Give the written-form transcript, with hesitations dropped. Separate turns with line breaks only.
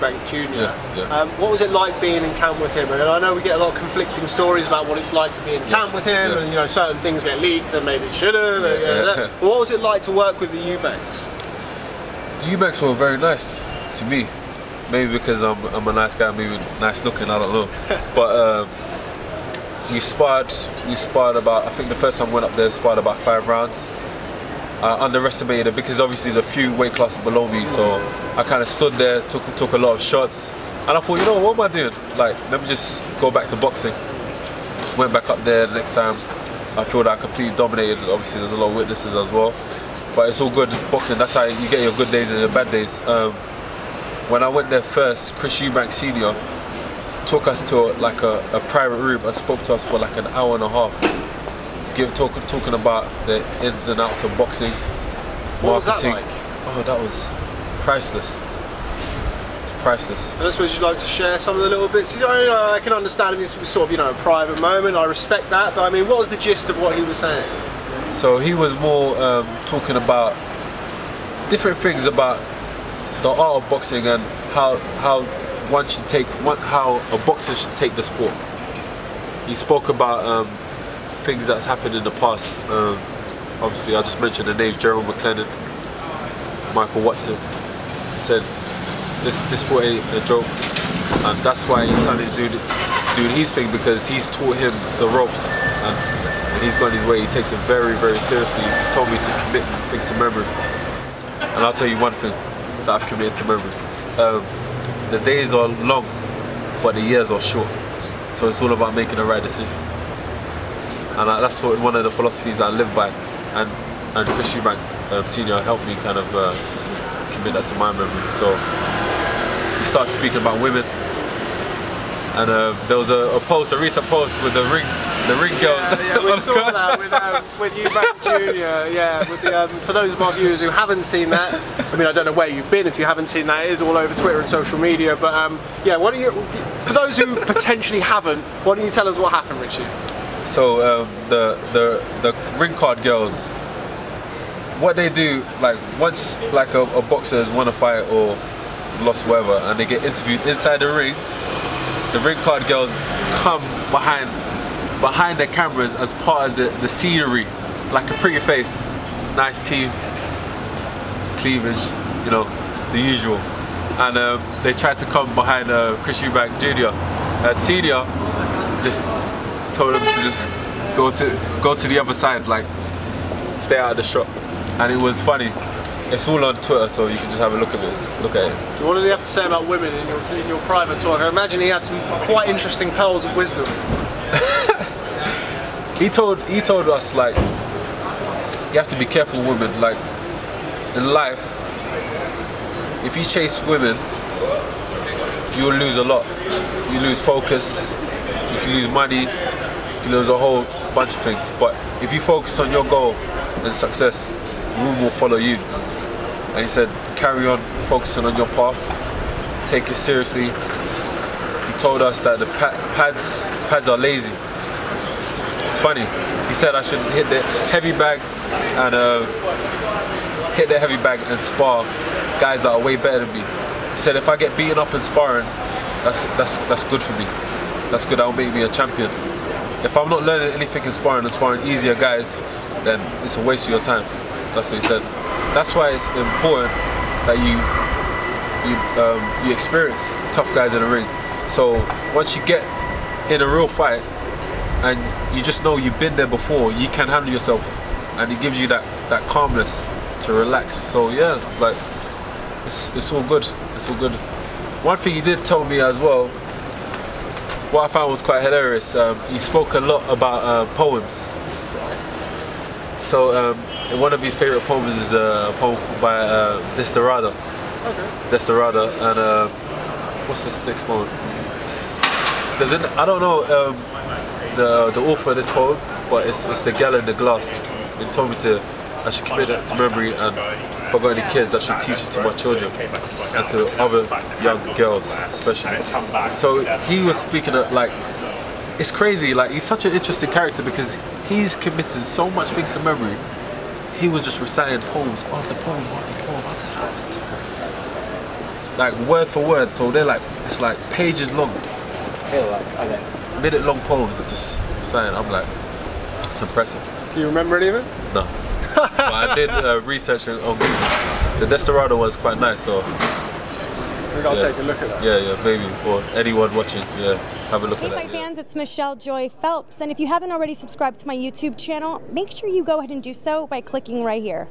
Eubank Jr.
Yeah.
What was it like being in camp with him? And I know we get a lot of conflicting stories about what it's like to be in camp with him, and you know, certain things get leaked and maybe it shouldn't. What was it like to work with the Eubanks?
The Eubanks were very nice to me. Maybe because I'm a nice guy, maybe nice looking, I don't know. But we sparred about, I think the first time I went up there, sparred about 5 rounds. I underestimated it because obviously there's a few weight classes below me, so I kind of stood there, took a lot of shots, and I thought, you know, what am I doing? Like, let me just go back to boxing. Went back up there the next time. I feel that I completely dominated. Obviously there's a lot of witnesses as well, but it's all good, it's boxing. That's how you get your good days and your bad days. When I went there first, Chris Eubank Sr. took us to like a private room and spoke to us for like an hour and a half. Talking about the ins and outs of boxing, marketing.
What was that like?
Oh, that was priceless. It's priceless.
And I suppose you'd like to share some of the little bits. I can understand this was sort of, you know, a private moment. I respect that, but I mean, what was the gist of what he was saying?
So he was more talking about different things about the art of boxing and how one should take, how a boxer should take the sport. He spoke about things that's happened in the past. Obviously, I just mentioned the names: Gerald McLennan, Michael Watson. He said this sport ain't a joke, and that's why his son is doing his thing, because he's taught him the ropes, and he's gone his way. He takes it very, very seriously. He told me to commit things to memory, and I'll tell you one thing that I've committed to memory. The days are long, but the years are short. So it's all about making the right decision. And that's one of the philosophies I live by. And Chris Eubank Sr. helped me kind of commit that to my memory. So he started speaking about women. And there was a recent post with the ring girls.
Yeah, we saw that with Eubank Jr. Yeah, with the, for those of our viewers who haven't seen that, I mean, I don't know where you've been if you haven't seen that. It is all over Twitter and social media. But yeah, why don't you, for those who potentially haven't, why don't you tell us what happened, Richie?
So the ring card girls, what they do, like once like a boxer has won a fight or lost whatever, and they get interviewed inside the ring card girls come behind the cameras as part of the scenery, like a pretty face, nice teeth, cleavage, you know, the usual. And they tried to come behind Chris Eubank Jr. Senior just told him to just go to the other side, like stay out of the shot. And it was funny. It's all on Twitter, so you can just have a look at it.
So what did he have to say about women in your private talk? I imagine he had some quite interesting pearls of wisdom.
He told us, like, you have to be careful with women. Like, in life, if you chase women, you'll lose a lot. You lose focus, you can lose money, you can lose a whole bunch of things. But if you focus on your goal and success, women will follow you. And he said, carry on focusing on your path, take it seriously. He told us that the pads are lazy. It's funny. He said I should hit the heavy bag and spar guys that are way better than me. He said if I get beaten up in sparring, that's good for me. That's good. That'll make me a champion. If I'm not learning anything in sparring and sparring easier guys, then it's a waste of your time. That's what he said. That's why it's important that you experience tough guys in the ring. So once you get in a real fight and you just know you've been there before, you can handle yourself, and it gives you that calmness to relax. So yeah, it's like it's all good. It's all good. One thing he did tell me as well, what I found was quite hilarious. He spoke a lot about poems. So one of his favorite poems is a poem by Desperado. Okay. Desperado, and what's this next poem? I don't know the author of this poem, but it's The Gal in the Glass. He told me I should commit it to memory, and if I've got any kids, I should teach it to my children and to other young girls, especially. So he was speaking of, like, it's crazy. Like, he's such an interesting character because he's committed so much things to memory. He was just reciting poems after poem after poem after poem. like word for word. So they're like, it's like pages long.
Okay.
Minute long poems. It's just saying, I'm like, it's impressive.
Do you remember any of it?
No. But I did research on Google. The Desperado one's quite nice, so
Maybe I'll take a look at that.
Yeah, maybe. Or anyone watching, have a look at that.
Hey, my fans, it's Michelle Joy Phelps, and if you haven't already subscribed to my YouTube channel, make sure you go ahead and do so by clicking right here.